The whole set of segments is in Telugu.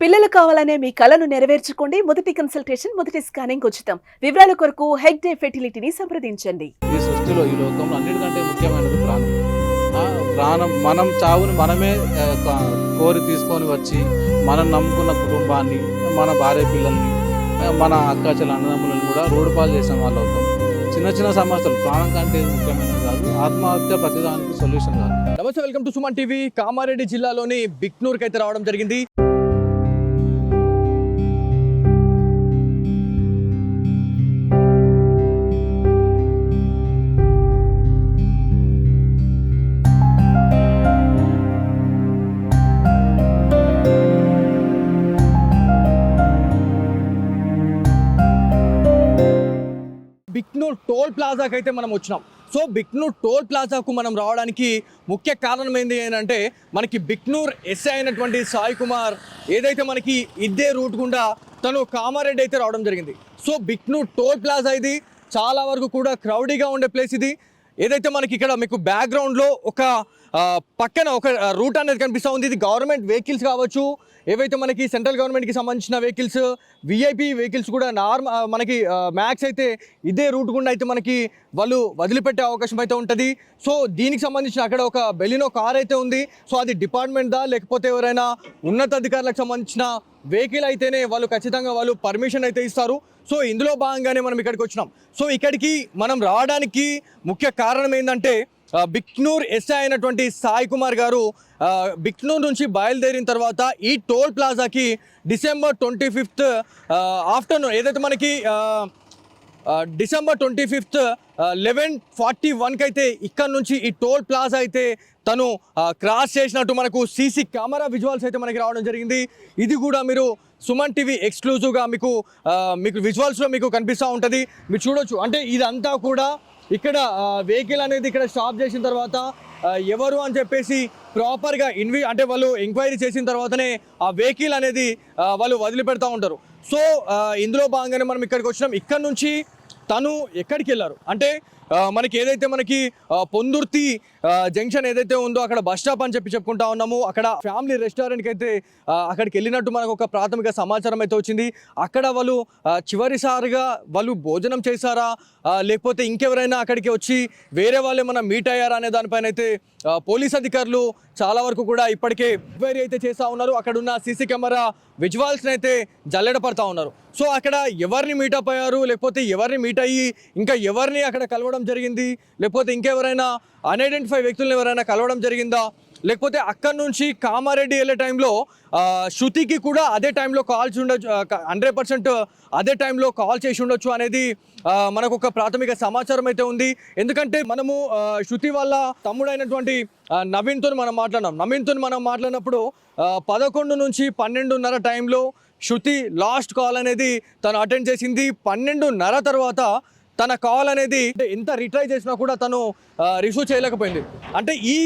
పిల్లలు కావాలనే మీ కలను నెరవేర్చుకోండి. మొదటి కన్సల్టేషన్, మొదటి స్కానింగ్ ఉచితం. వివరాల కొరకు హెగ్డే ఫెర్టిలిటీని సంప్రదించండి. ఈ సృష్టిలో ఈ లోకంలో అన్నిటికంటే ముఖ్యమైనది ప్రాణం. ప్రాణం మనం చావుని మనమే కోరి తీసుకొని వచ్చి మనం నమ్ముకున్న కుటుంబాన్ని, మన భార్య పిల్లల్ని, మన అక్కాచెల్ల అన్నదమ్ములను కూడా రోడ్డు పాలు చేసిన వాళ్ళు అవుతాం. చిన్న చిన్న సమస్యలు ప్రాణం కంటే ముఖ్యమైనది కాదు. ఆత్మహత్య ప్రతిదానికి సొల్యూషన్ కాదు. నమస్తే, welcome to Suman TV. Kamareddy జిల్లాలోని బిక్నూర్కి అయితే రావడం జరిగింది. బిక్నూర్ టోల్ ప్లాజాకి అయితే మనం వచ్చినాం. సో బిక్నూర్ టోల్ ప్లాజాకు మనం రావడానికి ముఖ్య కారణం ఏంటి అంటే, మనకి బిక్నూర్ ఎస్ఐ అయినటువంటి సాయి కుమార్ ఏదైతే మనకి ఇదే రూట్ గుండా తను కామారెడ్డి అయితే రావడం జరిగింది. సో బిక్నూర్ టోల్ ప్లాజా ఇది చాలా వరకు కూడా క్రౌడీగా ఉండే ప్లేస్ ఇది. ఏదైతే మనకి ఇక్కడ మీకు బ్యాక్గ్రౌండ్లో ఒక పక్కన ఒక రూట్ అనేది కనిపిస్తూ ఉంది. ఇది గవర్నమెంట్ వెహికల్స్ కావచ్చు, ఏవైతే మనకి సెంట్రల్ గవర్నమెంట్కి సంబంధించిన వెహికల్స్, విఐపి వెహికల్స్ కూడా మనకి మ్యాక్స్ అయితే ఇదే రూట్ గుండా అయితే మనకి వాళ్ళు వదిలిపెట్టే అవకాశం అయితే ఉంటుంది. సో దీనికి సంబంధించిన అక్కడ ఒక బెలినో కార్ అయితే ఉంది. సో అది డిపార్ట్మెంట్దా లేకపోతే ఎవరైనా ఉన్నతాధికారులకు సంబంధించిన వెహికల్ అయితేనే వాళ్ళు ఖచ్చితంగా వాళ్ళు పర్మిషన్ అయితే ఇస్తారు. సో ఇందులో భాగంగానే మనం ఇక్కడికి వచ్చినాం. సో ఇక్కడికి మనం రావడానికి ముఖ్య కారణం ఏంటంటే, బిక్నూర్ ఎస్ఐ అయినటువంటి సాయి కుమార్ గారు బిక్నూర్ నుంచి బయలుదేరిన తర్వాత ఈ టోల్ ప్లాజాకి డిసెంబర్ 25 ఆఫ్టర్నూన్ ఏదైతే మనకి డిసెంబర్ 25 11:41కి అయితే ఇక్కడ నుంచి ఈ టోల్ ప్లాజా అయితే తను క్రాస్ చేసినట్టు మనకు సీసీ కెమెరా విజువల్స్ అయితే మనకి రావడం జరిగింది. ఇది కూడా మీరు సుమన్ టీవీ ఎక్స్క్లూజివ్గా మీకు విజువల్స్లో మీకు కనిపిస్తూ ఉంటుంది. మీరు చూడొచ్చు. అంటే ఇదంతా కూడా ఇక్కడ వెహికల్ అనేది ఇక్కడ స్టాప్ చేసిన తర్వాత ఎవరు అని చెప్పేసి ప్రాపర్గా అంటే వాళ్ళు ఎంక్వైరీ చేసిన తర్వాతనే ఆ వెహికల్ అనేది వాళ్ళు వదిలిపెడతా ఉంటారు. సో ఇందులో భాగంగానే మనం ఇక్కడికి వచ్చినాం. ఇక్కడ నుంచి తను ఎక్కడికి వెళ్ళారు అంటే, మనకి ఏదైతే మనకి పొందుర్తి జంక్షన్ ఏదైతే ఉందో అక్కడ బస్ స్టాప్ అని చెప్పుకుంటా ఉన్నాము. అక్కడ ఫ్యామిలీ రెస్టారెంట్కి అయితే అక్కడికి వెళ్ళినట్టు మనకు ఒక ప్రాథమిక సమాచారం అయితే వచ్చింది. అక్కడ వాళ్ళు చివరిసారిగా వాళ్ళు భోజనం చేశారా లేకపోతే ఇంకెవరైనా అక్కడికి వచ్చి వేరే వాళ్ళు ఏమైనా మీట్ అయ్యారా అనే దానిపైన అయితే పోలీస్ అధికారులు చాలా వరకు కూడా ఇప్పటికే ఎంక్వైరీ అయితే చేస్తూ ఉన్నారు. అక్కడ ఉన్న సీసీ కెమెరా విజువల్స్ని అయితే జల్లెడ పడతా ఉన్నారు. సో అక్కడ ఎవరిని మీటప్ అయ్యారు లేకపోతే ఎవరిని మీట్ అయ్యి ఇంకా ఎవరిని అక్కడ కలవడం జరిగింది, లేకపోతే ఇంకెవరైనా అన్ఐడెంటిఫై వ్యక్తులను ఎవరైనా కలవడం జరిగిందా, లేకపోతే అక్కడి నుంచి కామారెడ్డి వెళ్ళే టైంలో శృతికి కూడా అదే టైంలో కాల్స్ ఉండొచ్చు, 100% అదే టైంలో కాల్ చేసి ఉండొచ్చు అనేది మనకు ఒక ప్రాథమిక సమాచారం అయితే ఉంది. ఎందుకంటే మనము శృతి వాళ్ళ తమ్ముడైనటువంటి నవీన్తో మనం మాట్లాడినప్పుడు 11 నుంచి 12:30 టైంలో శృతి లాస్ట్ కాల్ అనేది తను అటెండ్ చేసింది. 12:30 తర్వాత తన కాల్ అనేది ఎంత రిట్రై చేసినా కూడా తను రిసీవ్ చేయలేకపోయింది. అంటే ఈ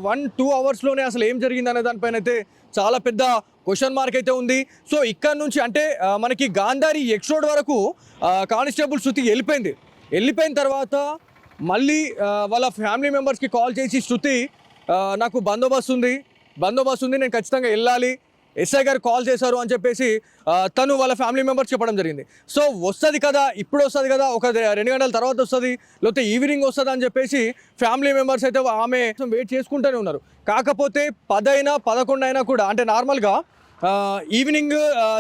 1-2 అవర్స్లోనే అసలు ఏం జరిగింది అనే దానిపైన అయితే చాలా పెద్ద క్వశ్చన్ మార్క్ అయితే ఉంది. సో ఇక్కడ నుంచి అంటే మనకి గాంధారి ఎక్స్ రోడ్ వరకు కానిస్టేబుల్ శృతి వెళ్ళిపోయిన తర్వాత మళ్ళీ వాళ్ళ ఫ్యామిలీ మెంబర్స్కి కాల్ చేసి, శృతి నాకు బందోబస్తు ఉంది, నేను ఖచ్చితంగా వెళ్ళాలి, ఎస్ఐ గారు కాల్ చేశారు అని చెప్పేసి తను వాళ్ళ ఫ్యామిలీ మెంబర్స్ చెప్పడం జరిగింది. సో వస్తుంది కదా, ఇప్పుడు వస్తుంది కదా, ఒక 2 గంటల తర్వాత వస్తుంది, లేకపోతే ఈవినింగ్ వస్తుంది అని చెప్పేసి ఫ్యామిలీ మెంబర్స్ అయితే ఆమె వెయిట్ చేసుకుంటూనే ఉన్నారు. కాకపోతే 10 అయినా 11 అయినా కూడా అంటే నార్మల్గా ఈవినింగ్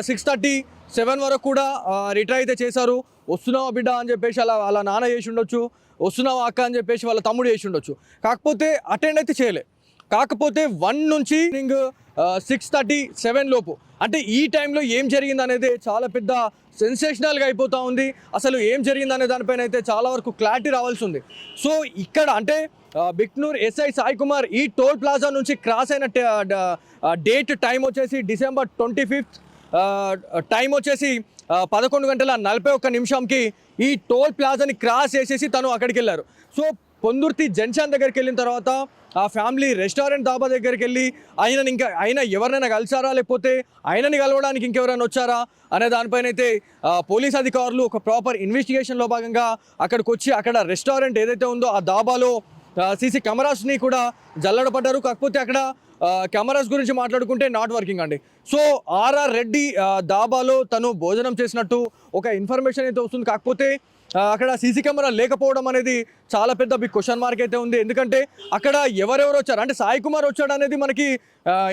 6:30-7 వరకు కూడా రిట్రై అయితే చేశారు. వస్తున్నావా బిడ్డ అని చెప్పేసి అలా నాన్న చేసి ఉండొచ్చు, వస్తున్నావా అక్క అని చెప్పేసి వాళ్ళ తమ్ముడు చేసి ఉండొచ్చు. కాకపోతే అటెండ్ అయితే చేయలే. కాకపోతే 1 నుంచి 6:30-7 లోపు అంటే ఈ టైంలో ఏం జరిగింది అనేది చాలా పెద్ద సెన్సేషనల్గా అయిపోతూ ఉంది. అసలు ఏం జరిగింది అనే దానిపైన అయితే చాలా వరకు క్లారిటీ రావాల్సి ఉంది. సో ఇక్కడ అంటే బిక్నూర్ ఎస్ఐ సాయి కుమార్ ఈ టోల్ ప్లాజా నుంచి క్రాస్ అయిన డేట్ టైం వచ్చేసి డిసెంబర్ 25 టైం వచ్చేసి 11:41 ఈ టోల్ ప్లాజాని క్రాస్ చేసేసి తను అక్కడికి వెళ్ళారు. సో పొందుర్తి జంక్షన్ దగ్గరికి వెళ్ళిన తర్వాత ఆ ఫ్యామిలీ రెస్టారెంట్ దాబా దగ్గరికి వెళ్ళి ఆయన ఎవరినైనా కలిసారా లేకపోతే ఆయనని కలవడానికి ఇంకెవరైనా వచ్చారా అనే దానిపైన అయితే పోలీస్ అధికారులు ఒక ప్రాపర్ ఇన్వెస్టిగేషన్లో భాగంగా అక్కడికి వచ్చి అక్కడ రెస్టారెంట్ ఏదైతే ఉందో ఆ దాబాలో సీసీ కెమెరాస్ని కూడా జల్లడపడ్డారు. కాకపోతే అక్కడ కెమెరాస్ గురించి మాట్లాడుకుంటే నాట్ వర్కింగ్ అండి. సో ఆర్ఆర్ రెడ్డి దాబాలో తను భోజనం చేసినట్టు ఒక ఇన్ఫర్మేషన్ అయితే వస్తుంది. కాకపోతే అక్కడ సీసీ కెమెరా లేకపోవడం అనేది చాలా పెద్ద బిగ్ క్వశ్చన్ మార్క్ అయితే ఉంది. ఎందుకంటే అక్కడ ఎవరెవరు వచ్చారు అంటే సాయి కుమార్ వచ్చాడు అనేది మనకి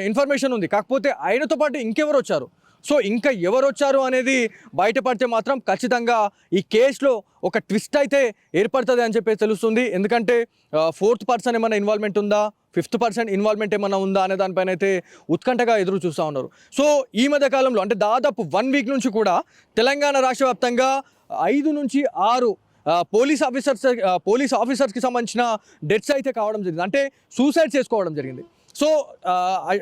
ఇన్ఫర్మేషన్ ఉంది. కాకపోతే ఆయనతో పాటు ఇంకెవరు వచ్చారు, సో ఇంకా ఎవరు వచ్చారు అనేది బయటపడితే మాత్రం ఖచ్చితంగా ఈ కేసులో ఒక ట్విస్ట్ అయితే ఏర్పడుతుంది అని చెప్పి తెలుస్తుంది. ఎందుకంటే 4th పర్సన్ ఏమైనా ఇన్వాల్వ్మెంట్ ఉందా, 5th పర్సన్ ఇన్వాల్వ్మెంట్ ఏమైనా ఉందా అనే దానిపైన అయితే ఉత్కంఠగా ఎదురు చూస్తూ ఉన్నారు. సో ఈ మధ్య కాలంలో అంటే దాదాపు 1 వీక్ నుంచి కూడా తెలంగాణ రాష్ట్ర వ్యాప్తంగా 5 నుంచి 6 పోలీస్ ఆఫీసర్స్కి సంబంధించిన డెత్స్ అయితే కావడం జరిగింది, అంటే సూసైడ్ చేసుకోవడం జరిగింది. సో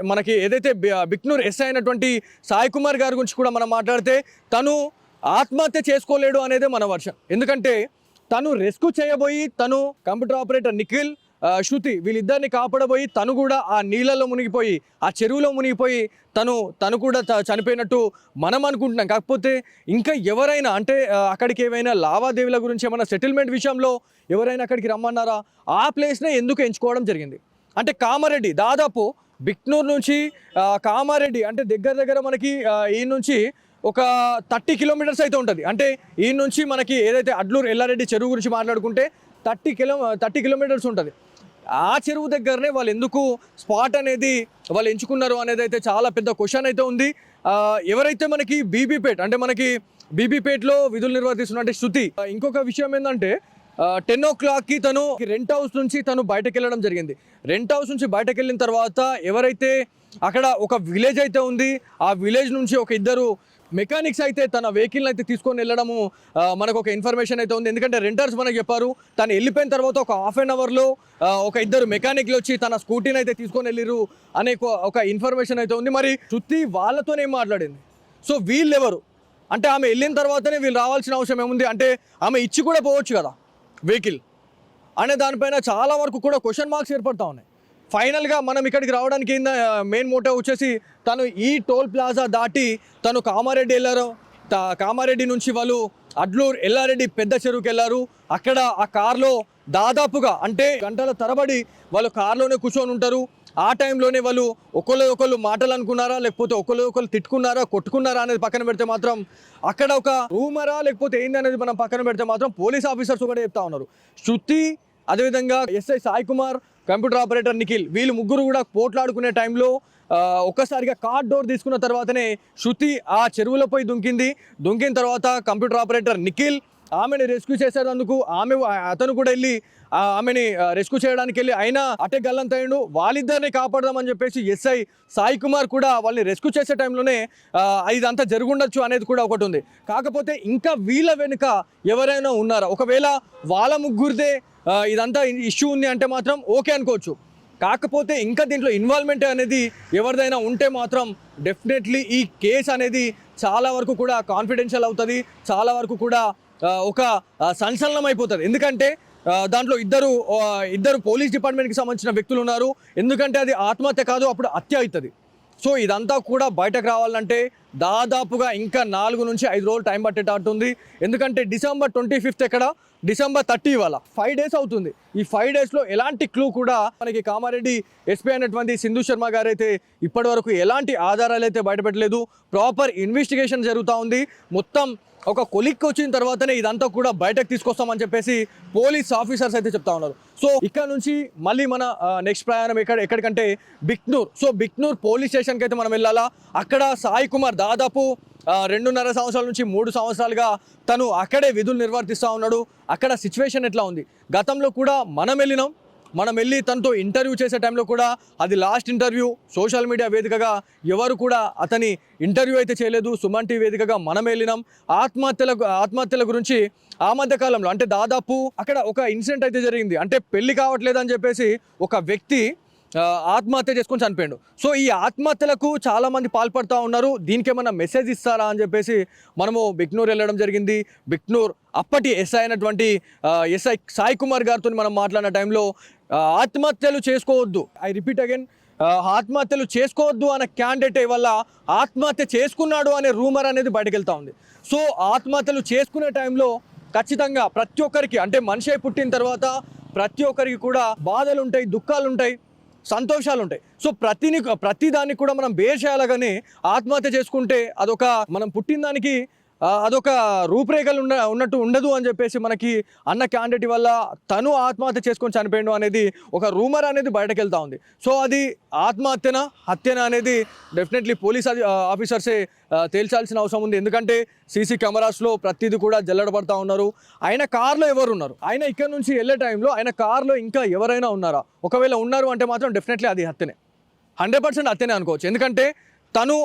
మనకి ఏదైతే బిక్నూర్ ఎస్ఐ అయినటువంటి సాయి కుమార్ గారి గురించి కూడా మనం మాట్లాడితే తను ఆత్మహత్య చేసుకోలేడు అనేదే మన వర్షన్. ఎందుకంటే తను రెస్క్యూ చేయబోయి తను కంప్యూటర్ ఆపరేటర్ నిఖిల్, శృతి వీళ్ళిద్దరిని కాపాడబోయి తను కూడా ఆ నీళ్ళలో మునిగిపోయి ఆ చెరువులో మునిగిపోయి తను కూడా చనిపోయినట్టు మనం అనుకుంటున్నాం. కాకపోతే ఇంకా ఎవరైనా అంటే అక్కడికి ఏమైనా లావాదేవీల గురించి ఏమైనా సెటిల్మెంట్ విషయంలో ఎవరైనా అక్కడికి రమ్మన్నారా, ఆ ప్లేస్నే ఎందుకు ఎంచుకోవడం జరిగింది అంటే కామారెడ్డి దాదాపు బిక్నూర్ నుంచి కామారెడ్డి అంటే దగ్గర మనకి ఈ నుంచి ఒక 30 కిలోమీటర్స్ అయితే ఉంటుంది. అంటే ఈ నుంచి మనకి ఏదైతే అడ్లూరు ఎల్లారెడ్డి చెరువు గురించి మాట్లాడుకుంటే 30 కిలోమీటర్స్ ఉంటుంది. ఆ చెరువు దగ్గరనే వాళ్ళు ఎందుకు స్పాట్ అనేది వాళ్ళు ఎంచుకున్నారు అనేది అయితే చాలా పెద్ద క్వశ్చన్ అయితే ఉంది. ఎవరైతే మనకి బీబీపేట్ అంటే మనకి బీబీపేట్లో విధులు నిర్వర్తిస్తున్నట్టే శృతి, ఇంకొక విషయం ఏంటంటే 10 o'clockకి తను రెంట్ హౌస్ నుంచి తను బయటకు వెళ్ళడం జరిగింది. రెంట్ హౌస్ నుంచి బయటకు వెళ్ళిన తర్వాత ఎవరైతే అక్కడ ఒక విలేజ్ అయితే ఉంది, ఆ విలేజ్ నుంచి ఒక 2 మెకానిక్స్ అయితే తన వెహికల్ని అయితే తీసుకొని వెళ్ళడము మనకు ఒక ఇన్ఫర్మేషన్ అయితే ఉంది. ఎందుకంటే రెంటర్స్ మనకు చెప్పారు తను వెళ్ళిపోయిన తర్వాత ఒక ½ an hourలో ఒక 2 మెకానిక్లు వచ్చి తన స్కూటీని అయితే తీసుకొని వెళ్ళిరు అనే ఒక ఇన్ఫర్మేషన్ అయితే ఉంది. మరి శృతి వాళ్ళతోనే మాట్లాడింది. సో వీళ్ళు ఎవరు అంటే ఆమె వెళ్ళిన తర్వాతనే వీళ్ళు రావాల్సిన అవసరం ఏముంది, అంటే ఆమె ఇచ్చి కూడా పోవచ్చు కదా వెహికల్ అనే దానిపైన చాలా వరకు కూడా క్వశ్చన్ మార్క్స్ ఏర్పడతా ఉన్నాయి. ఫైనల్గా మనం ఇక్కడికి రావడానికి మెయిన్ మోటివ్ వచ్చేసి తను ఈ టోల్ ప్లాజా దాటి తను కామారెడ్డి వెళ్ళారు, కామారెడ్డి నుంచి వాళ్ళు అడ్లూరు ఎల్లారెడ్డి పెద్ద చెరువుకి వెళ్ళారు. అక్కడ ఆ కార్లో దాదాపుగా అంటే గంటల తరబడి వాళ్ళు కార్లోనే కూర్చొని ఉంటారు. ఆ టైంలోనే వాళ్ళు ఒకళ్ళు మాటలు అనుకున్నారా, లేకపోతే ఒకళ్ళు తిట్టుకున్నారా, కొట్టుకున్నారా అనేది పక్కన పెడితే మాత్రం అక్కడ ఒక రూమరా లేకపోతే ఏంది అనేది మనం పక్కన పెడితే మాత్రం పోలీస్ ఆఫీసర్స్ కూడా చెప్తా ఉన్నారు. శృతి అదేవిధంగా SI Sai Kumar, computer operator Nikhil వీళ్ళు ముగ్గురు కూడా పోట్లాడుకునే టైంలో ఒక్కసారిగా కార్ డోర్ తీసుకున్న తర్వాతనే శృతి ఆ చెరువులో పోయి దుంకిన తర్వాత కంప్యూటర్ ఆపరేటర్ నిఖిల్ ఆమెని రెస్క్యూ చేసేందుకు అతను కూడా వెళ్ళి ఆమెని రెస్క్యూ చేయడానికి వెళ్ళి అయినా అటే గల్లంతయ్యాడు. వాళ్ళిద్దరిని కాపాడదామని చెప్పేసి ఎస్ఐ సాయి కుమార్ కూడా వాళ్ళని రెస్క్యూ చేసే టైంలోనే ఇదంతా జరుగుండొచ్చు అనేది కూడా ఒకటి ఉంది. కాకపోతే ఇంకా వీళ్ళ వెనుక ఎవరైనా ఉన్నారా, ఒకవేళ వాళ్ళ ముగ్గురిదే ఇదంతా ఇష్యూ ఉంది అంటే మాత్రం ఓకే అనుకోవచ్చు. కాకపోతే ఇంకా దీంట్లో ఇన్వాల్వ్మెంట్ అనేది ఎవరిదైనా ఉంటే మాత్రం డెఫినెట్లీ ఈ కేసు అనేది చాలా వరకు కూడా కాన్ఫిడెన్షియల్ అవుతుంది, చాలా వరకు కూడా ఒక సంచలనం అయిపోతుంది. ఎందుకంటే దాంట్లో ఇద్దరు పోలీస్ డిపార్ట్మెంట్కి సంబంధించిన వ్యక్తులు ఉన్నారు. ఎందుకంటే అది ఆత్మహత్య కాదు, అప్పుడు హత్య అవుతుంది. సో ఇదంతా కూడా బయటకు రావాలంటే దాదాపుగా ఇంకా 4 నుంచి 5 రోజులు టైం పట్టేటట్టుంది. ఎందుకంటే December 25th ఎక్కడ, December 30 ఇవాళ 5 days అవుతుంది. ఈ 5 daysలో ఎలాంటి క్లూ కూడా మనకి కామారెడ్డి ఎస్పీ అయినటువంటి సింధు శర్మ గారు అయితే ఇప్పటి వరకు ఎలాంటి ఆధారాలు అయితే బయటపెట్టలేదు. ప్రాపర్ ఇన్వెస్టిగేషన్ జరుగుతూ ఉంది. మొత్తం ఒక కొలిక్కి వచ్చిన తర్వాతనే ఇదంతా కూడా బయటకు తీసుకొస్తామని చెప్పేసి పోలీస్ ఆఫీసర్స్ అయితే చెప్తా ఉన్నారు. సో ఇక్కడ నుంచి మళ్ళీ మన నెక్స్ట్ ప్రయాణం ఎక్కడికంటే బిక్నూర్. సో బిక్నూర్ పోలీస్ స్టేషన్కి అయితే మనం వెళ్ళాలా. అక్కడ సాయి కుమార్ దాదాపు 2.5 సంవత్సరాల నుంచి 3 సంవత్సరాలుగా తను అక్కడే విధులు నిర్వర్తిస్తూ ఉన్నాడు. అక్కడ సిచ్యువేషన్ ఎట్లా ఉంది, గతంలో కూడా మనం వెళ్ళి తనతో ఇంటర్వ్యూ చేసే టైంలో కూడా అది లాస్ట్ ఇంటర్వ్యూ. సోషల్ మీడియా వేదికగా ఎవరు కూడా అతని ఇంటర్వ్యూ అయితే చేయలేదు. సుమన్ టీవీ వేదికగా మనం వెళ్ళినాం. ఆత్మహత్యల గురించి ఆ మధ్య కాలంలో అంటే దాదాపు అక్కడ ఒక ఇన్సిడెంట్ అయితే జరిగింది. అంటే పెళ్లి కావట్లేదు అని చెప్పేసి ఒక వ్యక్తి ఆత్మహత్య చేసుకొని చనిపోయాడు. సో ఈ ఆత్మహత్యలకు చాలామంది పాల్పడుతూ ఉన్నారు. దీనికి ఏమన్నా మెసేజ్ ఇస్తారా అని చెప్పేసి మనము బిక్నూర్ వెళ్ళడం జరిగింది. బిక్నూర్ అప్పటి ఎస్ఐ అయినటువంటి ఎస్ఐ సాయి కుమార్ గారితో మనం మాట్లాడిన టైంలో ఆత్మహత్యలు చేసుకోవద్దు, ఐ రిపీట్ అగైన్, ఆత్మహత్యలు చేసుకోవద్దు అనే క్యాండిడేట్ వల్ల ఆత్మహత్య చేసుకున్నాడు అనే రూమర్ అనేది బయటకు వెళ్తూ ఉంది. సో ఆత్మహత్యలు చేసుకునే టైంలో ఖచ్చితంగా ప్రతి ఒక్కరికి అంటే మనిషి పుట్టిన తర్వాత ప్రతి ఒక్కరికి కూడా బాధలు ఉంటాయి, దుఃఖాలు ఉంటాయి, సంతోషాలు ఉంటాయి. సో ప్రతి దానికి కూడా మనం బేర్ చేయాలి, కానీ ఆత్మహత్య చేసుకుంటే అదొక మనం పుట్టిన దానికి అదొక రూపురేఖలు ఉన్నట్టు ఉండదు అని చెప్పేసి మనకి అన్న క్యాండిడేట్ వల్ల తను ఆత్మహత్య చేసుకొని చనిపోయాడు అనేది ఒక రూమర్ అనేది బయటకు వెళ్తా ఉంది. సో అది ఆత్మహత్యనా హత్యనా అనేది డెఫినెట్లీ పోలీస్ ఆఫీసర్సే తేల్చాల్సిన అవసరం ఉంది. ఎందుకంటే సీసీ కెమెరాస్లో ప్రతిదీ కూడా జల్లడబడతా ఉన్నారు. ఆయన కార్లో ఎవరు ఉన్నారు, ఆయన ఇక్కడ నుంచి వెళ్ళే టైంలో ఆయన కార్లో ఇంకా ఎవరైనా ఉన్నారా? ఒకవేళ ఉన్నారు అంటే మాత్రం డెఫినెట్లీ అది హత్యనే, 100% హత్యనే అనుకోవచ్చు. ఎందుకంటే తను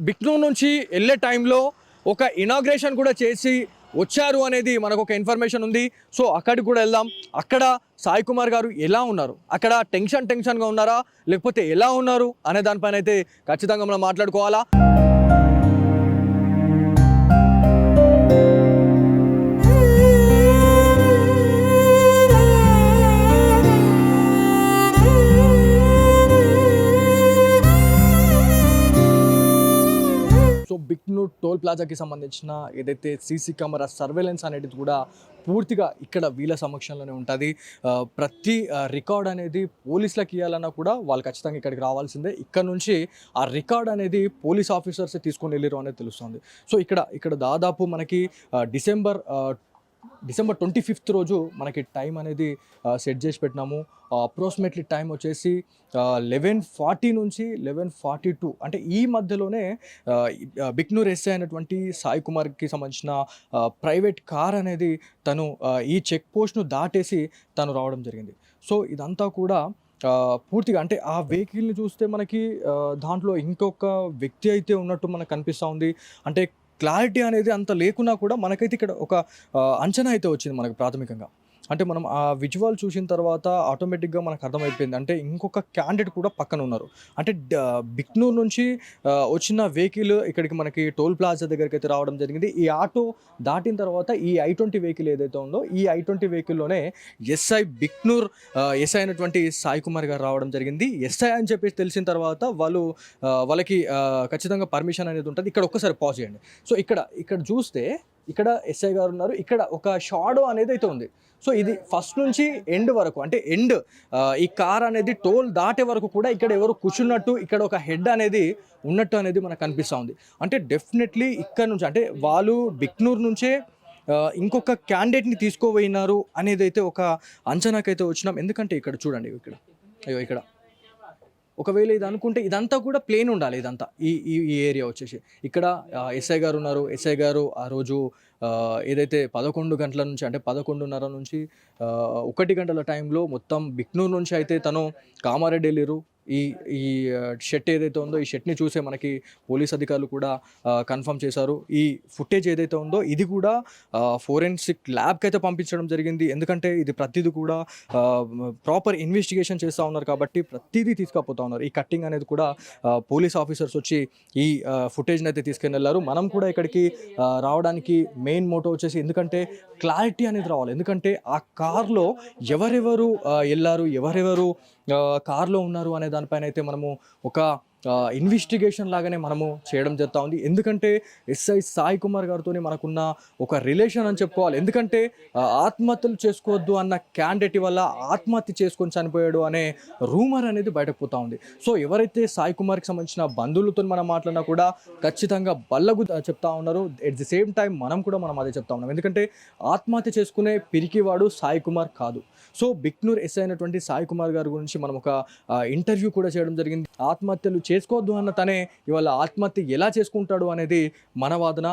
బిక్నూర్ నుంచి వెళ్ళే టైంలో ఒక ఇనాగ్రేషన్ కూడా చేసి వచ్చారు అనేది మనకు ఒక ఇన్ఫర్మేషన్ ఉంది. సో అక్కడికి కూడా వెళ్దాం. అక్కడ సాయి కుమార్ గారు ఎలా ఉన్నారు, అక్కడ టెన్షన్గా ఉన్నారా లేకపోతే ఎలా ఉన్నారు అనే దానిపైన అయితే ఖచ్చితంగా మనం మాట్లాడుకోవాలా. బిక్నూర్ టోల్ ప్లాజాకి సంబంధించిన ఏదైతే సీసీ కెమెరా సర్వేలెన్స్ అనేది కూడా పూర్తిగా ఇక్కడ వీళ్ళ సమక్షంలోనే ఉంటుంది. ప్రతి రికార్డ్ అనేది పోలీసులకు ఇవ్వాలన్నా కూడా వాళ్ళు ఖచ్చితంగా ఇక్కడికి రావాల్సిందే. ఇక్కడ నుంచి ఆ రికార్డ్ అనేది పోలీస్ ఆఫీసర్స్ తీసుకొని వెళ్ళారు అనేది తెలుస్తుంది. సో ఇక్కడ దాదాపు మనకి డిసెంబర్ 25th రోజు మనకి టైం అనేది సెట్ చేసి పెట్టినాము. అప్రాక్సిమేట్లీ టైం వచ్చేసి 11:40 నుంచి 11:42 అంటే ఈ మధ్యలోనే బిక్నూర్ ఎస్ఐ అయినటువంటి సాయి కుమార్కి సంబంధించిన ప్రైవేట్ కార్ అనేది తను ఈ చెక్ పోస్ట్ను దాటేసి తను రావడం జరిగింది. సో ఇదంతా కూడా పూర్తిగా అంటే ఆ వెహికల్ని చూస్తే మనకి దాంట్లో ఇంకొక వ్యక్తి అయితే ఉన్నట్టు మనకు కనిపిస్తూ ఉంది. అంటే క్లారిటీ అనేది అంత లేకున్నా కూడా మనకైతే ఇక్కడ ఒక అంచనా అయితే వచ్చింది మనకు ప్రాథమికంగా. అంటే మనం ఆ విజువల్ చూసిన తర్వాత ఆటోమేటిక్గా మనకు అర్థమైపోయింది, అంటే ఇంకొక క్యాండిడేట్ కూడా పక్కన ఉన్నారు. అంటే బిక్నూర్ నుంచి వచ్చిన వెహికల్ ఇక్కడికి మనకి టోల్ ప్లాజా దగ్గరికి అయితే రావడం జరిగింది. ఈ ఆటో దాటిన తర్వాత ఈ I-20 వెహికల్ ఏదైతే ఉందో ఈ I-20 వెహికల్లోనే ఎస్ఐ బిక్నూర్ ఎస్ఐ అయినటువంటి సాయి కుమార్ గారు రావడం జరిగింది. ఎస్ఐ అని చెప్పేసి తెలిసిన తర్వాత వాళ్ళకి ఖచ్చితంగా పర్మిషన్ అనేది ఉంటుంది. ఇక్కడ ఒక్కసారి పాజ్ చేయండి. సో ఇక్కడ చూస్తే ఇక్కడ ఎస్ఐ గారు ఉన్నారు, ఇక్కడ ఒక షాడో అనేది అయితే ఉంది. సో ఇది ఫస్ట్ నుంచి ఎండ్ వరకు, అంటే ఎండ్ ఈ కార్ అనేది టోల్ దాటే వరకు కూడా ఇక్కడ ఎవరు కూర్చున్నట్టు, ఇక్కడ ఒక హెడ్ అనేది ఉన్నట్టు అనేది మనకు కనిపిస్తూ ఉంది. అంటే డెఫినెట్లీ ఇక్కడ నుంచి అంటే వాళ్ళు బిక్నూర్ నుంచే ఇంకొక క్యాండిడేట్ని తీసుకోపోయినారు అనేది అయితే ఒక అంచనాకైతే వచ్చినాం. ఎందుకంటే ఇక్కడ చూడండి, ఇక్కడ ఒకవేళ ఇది అనుకుంటే ఇదంతా కూడా ప్లేన్ ఉండాలి. ఇదంతా ఈ ఏరియా వచ్చేసి ఇక్కడ ఎస్ఐ గారు ఉన్నారు. ఎస్ఐ గారు ఆ రోజు ఏదైతే 11 గంటల నుంచి అంటే 11:30 నుంచి 1 గంటల టైంలో మొత్తం బిక్నూర్ నుంచి అయితే తను కామారెడ్డి వెళ్ళారు. ఈ షెట్ ఏదైతే ఉందో ఈ షెట్ని చూసే మనకి పోలీస్ అధికారులు కూడా కన్ఫర్మ్ చేశారు. ఈ ఫుటేజ్ ఏదైతే ఉందో ఇది కూడా ఫోరెన్సిక్ ల్యాబ్కి అయితే పంపించడం జరిగింది. ఎందుకంటే ఇది ప్రతిదీ కూడా ప్రాపర్ ఇన్వెస్టిగేషన్ చేస్తూ ఉన్నారు కాబట్టి ప్రతిదీ తీసుకుపోతూ ఉన్నారు. ఈ కట్టింగ్ అనేది కూడా పోలీస్ ఆఫీసర్స్ వచ్చి ఈ ఫుటేజ్ని అయితే తీసుకుని వెళ్ళారు. మనం కూడా ఇక్కడికి రావడానికి మెయిన్ మోటో వచ్చేసి ఎందుకంటే క్లారిటీ అనేది రావాలి. ఎందుకంటే ఆ కార్లో ఎవరెవరు వెళ్ళారు, ఎవరెవరు కార్లో ఉన్నారు అనే దానిపైన అయితే మనము ఒక ఇన్వెస్టిగేషన్ లాగానే మనము చేయడం జరుగుతూ ఉంది. ఎందుకంటే ఎస్ఐ సాయి కుమార్ గారితో మనకున్న ఒక రిలేషన్ అని చెప్పుకోవాలి. ఎందుకంటే ఆత్మహత్యలు చేసుకోవద్దు అన్న క్యాండిడేట్ వల్ల ఆత్మహత్య చేసుకొని చనిపోయాడు అనే రూమర్ అనేది బయటకు పోతూ ఉంది. సో ఎవరైతే సాయి కుమార్కి సంబంధించిన బంధువులతో మనం మాట్లాడినా కూడా ఖచ్చితంగా బల్లగు చెప్తా ఉన్నారు. ఎట్ ది సేమ్ టైం మనం అదే చెప్తా ఉన్నాం. ఎందుకంటే ఆత్మహత్య చేసుకునే పిరికివాడు సాయి కుమార్ కాదు. సో బిక్నూర్ ఎస్ఐ అయినటువంటి సాయి కుమార్ గారి గురించి మనం ఒక ఇంటర్వ్యూ కూడా చేయడం జరిగింది. ఆత్మహత్యలు చేసుకోవద్దు అన్న తనే ఇవాళ ఆత్మహత్య ఎలా చేసుకుంటాడు అనేది మన వాదన.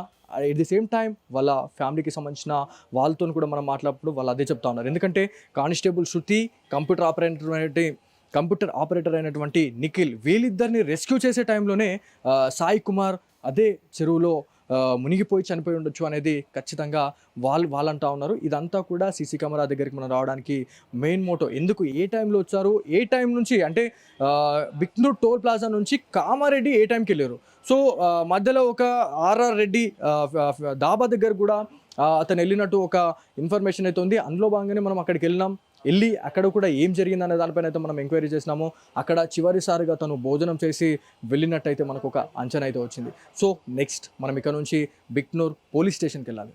ఎట్ ది సేమ్ టైం వాళ్ళ ఫ్యామిలీకి సంబంధించిన వాళ్ళతో కూడా మనం మాట్లాడినప్పుడు వాళ్ళు అదే చెప్తా ఉన్నారు. ఎందుకంటే కానిస్టేబుల్ శృతి, కంప్యూటర్ ఆపరేటర్ అయినటువంటి నిఖిల్ వీళ్ళిద్దరిని రెస్క్యూ చేసే టైంలోనే సాయి కుమార్ అదే చెరువులో మునిగిపోయి చనిపోయి ఉండొచ్చు అనేది ఖచ్చితంగా వాళ్ళు అంటా ఉన్నారు. ఇదంతా కూడా సీసీ కెమెరా దగ్గరికి మనం రావడానికి మెయిన్ మోటో. ఎందుకు ఏ టైంలో వచ్చారు, ఏ టైం నుంచి అంటే బిక్నూర్ టోల్ ప్లాజా నుంచి కామారెడ్డి ఏ టైంకి వెళ్ళారు. సో మధ్యలో ఒక ఆర్ఆర్ రెడ్డి దాబా దగ్గర కూడా అతను వెళ్ళినట్టు ఒక ఇన్ఫర్మేషన్ అయితే ఉంది. అందులో భాగంగానే మనం అక్కడికి వెళ్ళి అక్కడ కూడా ఏం జరిగిందనే దానిపైన అయితే మనం ఎంక్వైరీ చేసినాము. అక్కడ చివరిసారిగా తను భోజనం చేసి వెళ్ళినట్టయితే మనకు ఒక అంచనా అయితే వచ్చింది. సో నెక్స్ట్ మనం ఇక్కడ నుంచి బిక్నూర్ పోలీస్ స్టేషన్కి వెళ్ళాలి.